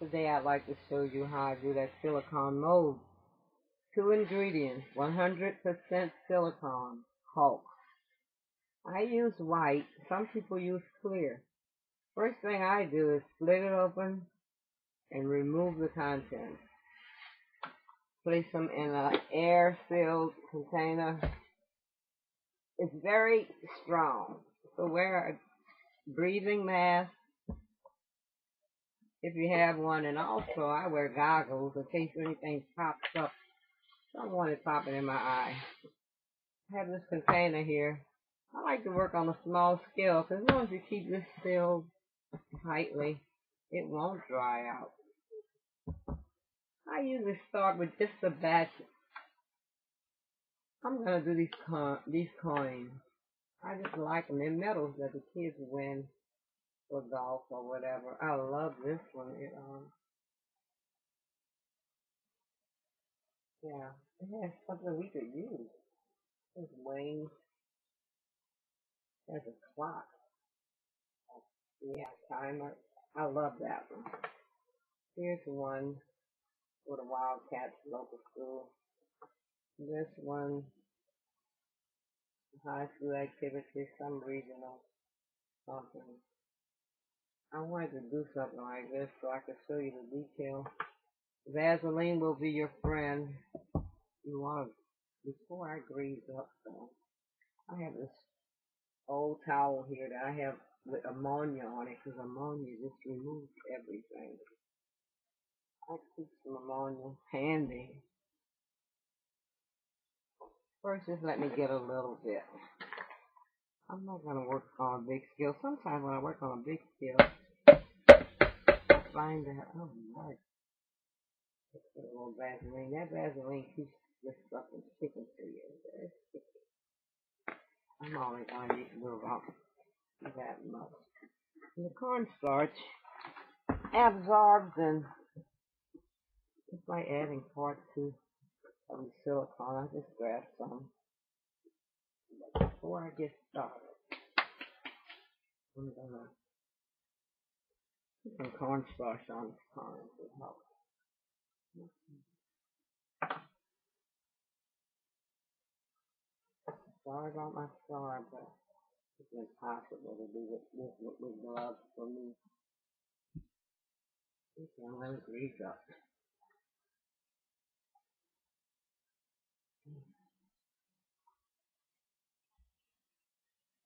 Today I'd like to show you how I do that silicone mold. 2 ingredients, 100% silicone, Hulk. I use white, some people use clear. First thing I do is split it open and remove the contents. Place them in an air-filled container. It's very strong, so wear a breathing mask if you have one, and also I wear goggles in case anything pops up. I don't want it popping in my eye. I have this container here. I like to work on a small scale because as long as you keep this filled tightly, it won't dry out. I usually start with just a batch. I'm going to do these coins. I just like them. They're metals that the kids win for golf or whatever. I love this one. It has something we could use. There's wings. There's a clock. Yeah, timer. I love that one. Here's one for the Wildcats local school. This one, high school activities, some regional something. I wanted to do something like this so I could show you the detail. Vaseline will be your friend. You want to, before I grease up, so I have this old towel here that I have with ammonia on it because ammonia just removes everything. I keep some ammonia handy. First, just let me get a little bit. I'm not going to work on a big scale. Sometimes when I work on a big scale, I find that, oh my, let's put a little Vaseline. That Vaseline keeps this stuff from sticking to you. I'm only going to need to do about that much. And the cornstarch absorbs, and it's like adding part two of the silicone. I just grab some. Before I get started, I'm going to put some cornstarch on the corn to help. Sorry about my scar, but it's impossible to do this with gloves for me. Okay, I'm going to grease up.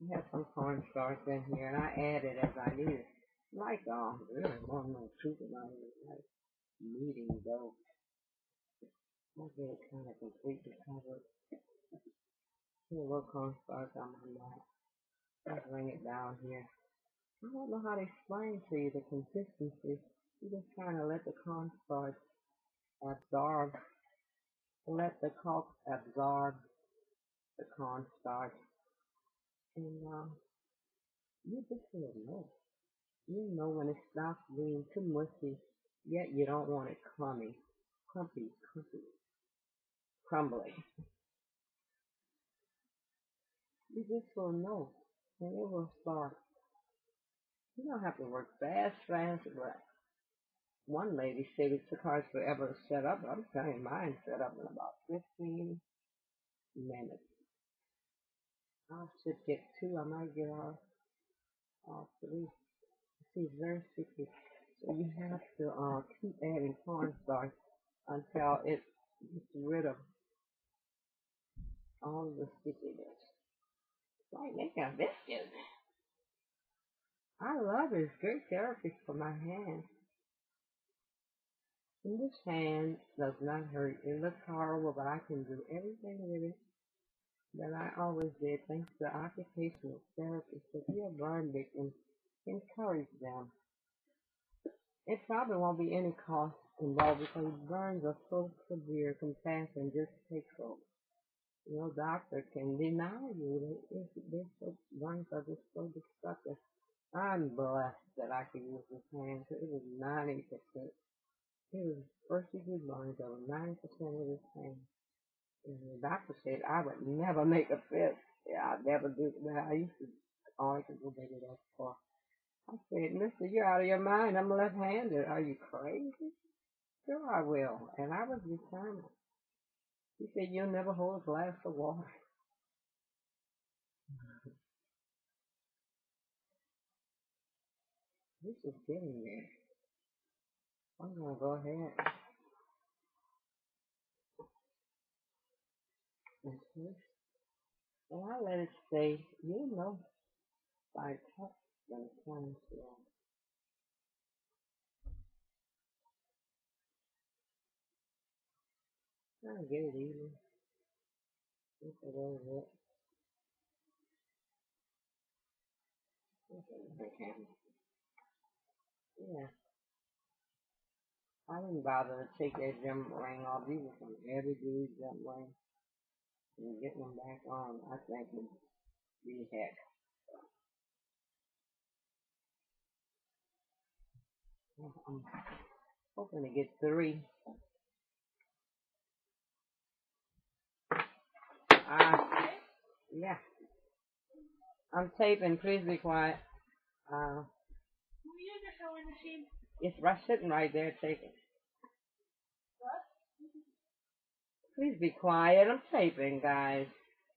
I have some cornstarch in here, and I add it as I need it. Like, really, more than super like kneading dough. I'll get it kind of completely covered. Put a little cornstarch on my mouth. Just bring it down here. I don't know how to explain to you the consistency. You just kind of let the cornstarch absorb. Let the caulk absorb the cornstarch. And you just will know. You know when it stops being too mushy, yet you don't want it crumbly. You just will know. And it will start. You don't have to work fast, but one lady said it took her forever to set up. I'm telling you, mine set up in about 15 minutes. I should get two. I might get all three. She's very sticky. So you have to keep adding cornstarch until it gets rid of all of the stickiness. It's like making a biscuit. I love it. It's great therapy for my hands. And this hand does not hurt. It looks horrible, but I can do everything with it that I always did thanks to occupational therapists. If you're a burn victim, encourage them. It probably won't be any cost involved because burns are so severe, compassion just takes over. No doctor can deny you that they're so burns are just so destructive. I'm blessed that I can use this hand. It was 90%. It was first degree burns over 90% of this hand. And the doctor said I would never make a fist. Yeah, I'd never do that. I used to always go maybe that far. I said, mister, you're out of your mind. I'm left-handed. Are you crazy? Sure I will. And I was determined. He said, you'll never hold a glass of water. This is getting there. I'm going to go ahead and twist. And I let it stay, by touch when it comes to trying to get it even. Just a little bit. Okay. Yeah. I didn't bother to take that jump ring off. These are some heavy duty jump rings. And getting them back on, I think would be heck. I'm hoping to get 3. Yeah. I'm taping. Please be quiet. It's right sitting right there taping. Please be quiet. I'm taping, guys.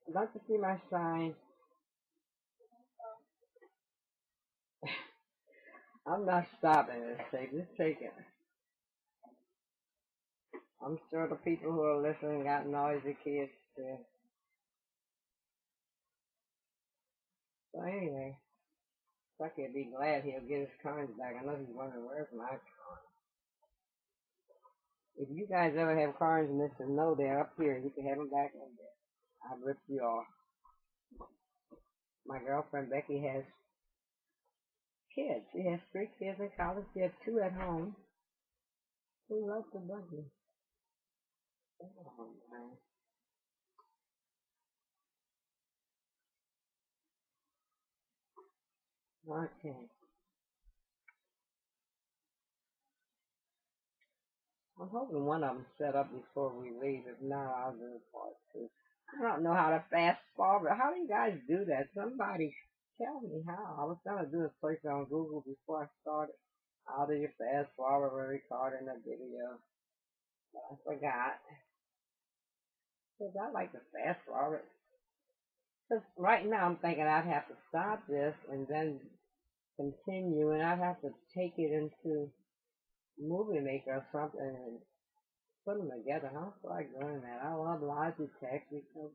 I'd like to see my sign. I'm not stopping this tape. Just take it. I'm sure the people who are listening got noisy kids too. So anyway, Chucky will be glad he'll get his coins back. I know he's wondering where's my coins. If you guys ever have coins and Mr. No, they're up here. You can have them back in there. I've ripped you off. My girlfriend Becky has kids. She has 3 kids in college. She has 2 at home. Who loves the buggy? Oh, man. Okay. I'm hoping one of them set up before we leave. If not, I'll do part 2. I don't know how to fast forward. How do you guys do that? Somebody tell me how. I was going to do a search on Google before I started. How do you fast forward when recording a video? But I forgot. Because I like to fast forward. Because right now I'm thinking I'd have to stop this and then continue, and I'd have to take it into Movie Maker or something and put them together. How do I learn that? I love Logitech because,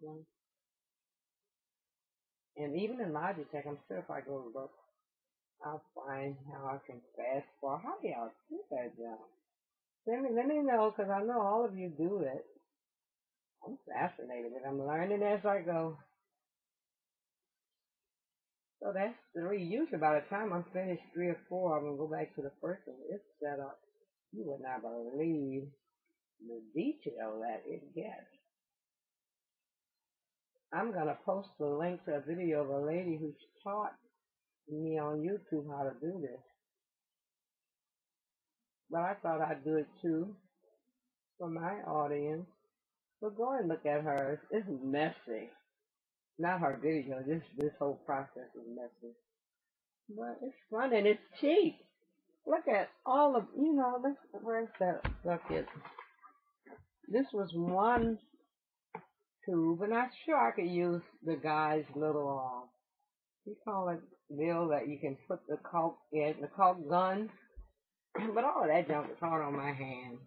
and even in Logitech, I'm sure if I go look, I'll find how I can fast forward. How do y'all do that, John? Let me know, because I know all of you do it. I'm fascinated with it. I'm learning as I go. So that's 3. Usually by the time I'm finished 3 or 4, I'm going to go back to the first one. It's set up. You would not believe the detail that it gets. I'm going to post the link to a video of a lady who taught me on YouTube how to do this. But I thought I'd do it too for my audience. But go and look at hers. It's messy. Not her video. This whole process is messy. But it's fun and it's cheap. Look at all of, where's that bucket? This was one tube, and I'm sure I could use the guy's little, you call it bill that you can put the caulk in, the caulk gun. But all of that junk is hard on my hand.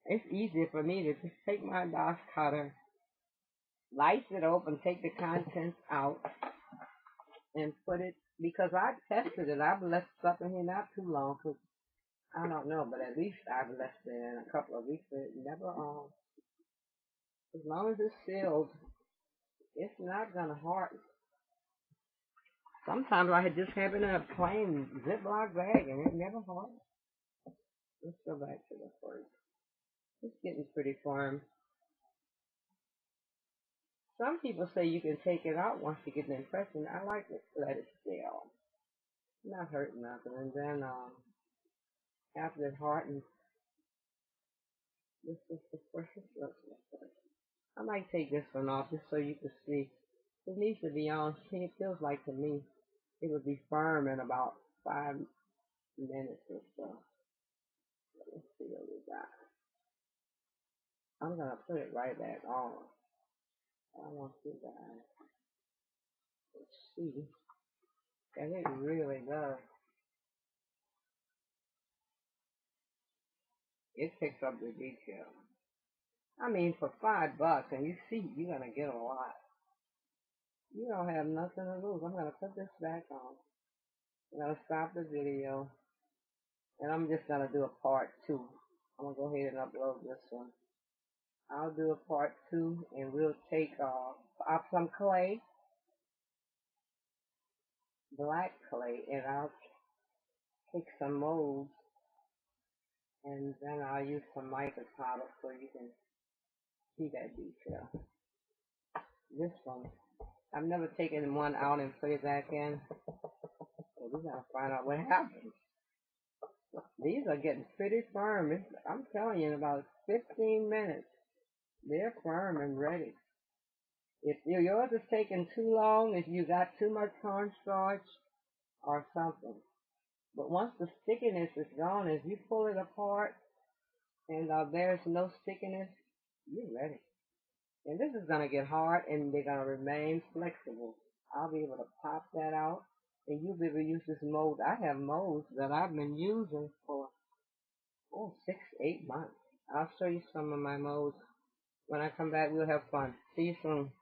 It's easier for me to just take my box cutter, slice it open, take the contents out, and put it, because I tested it. I've left stuff in here not too long, because I don't know, but at least I've left it in a couple of weeks, but it never, as long as it's sealed, it's not gonna harden. Sometimes I had just have it in a plain Ziploc bag and it never hardens. Let's go back to the first. It's getting pretty firm. Some people say you can take it out once you get the impression. I like to let it still. Not hurting nothing. And then after it hardens, this is the first. I might take this one off just so you can see. It needs to be on. See, it feels like to me it would be firm in about 5 minutes or so. Let's see what we got. I'm gonna put it right back on. I want you guys to see that it really does. It picks up the detail. I mean, for $5, and you see, you're gonna get a lot. You don't have nothing to lose. I'm gonna put this back on. I'm gonna stop the video, and I'm just gonna do a part 2. I'm gonna go ahead and upload this one. I'll do a part 2, and we'll take off some clay, black clay, and I'll take some molds, and then I'll use some mica powder so you can see that detail. This one, I've never taken one out and put it back in, so we gotta find out what happened. These are getting pretty firm. I'm telling you, in about 15 minutes, they're firm and ready. If yours is taking too long, if you got too much cornstarch or something. But once the stickiness is gone, if you pull it apart and there's no stickiness, you're ready. And this is going to get hard and they're going to remain flexible. I'll be able to pop that out and you'll be able to use this mold. I have molds that I've been using for 6, 8 months. I'll show you some of my molds. When I come back, we'll have fun. See you soon.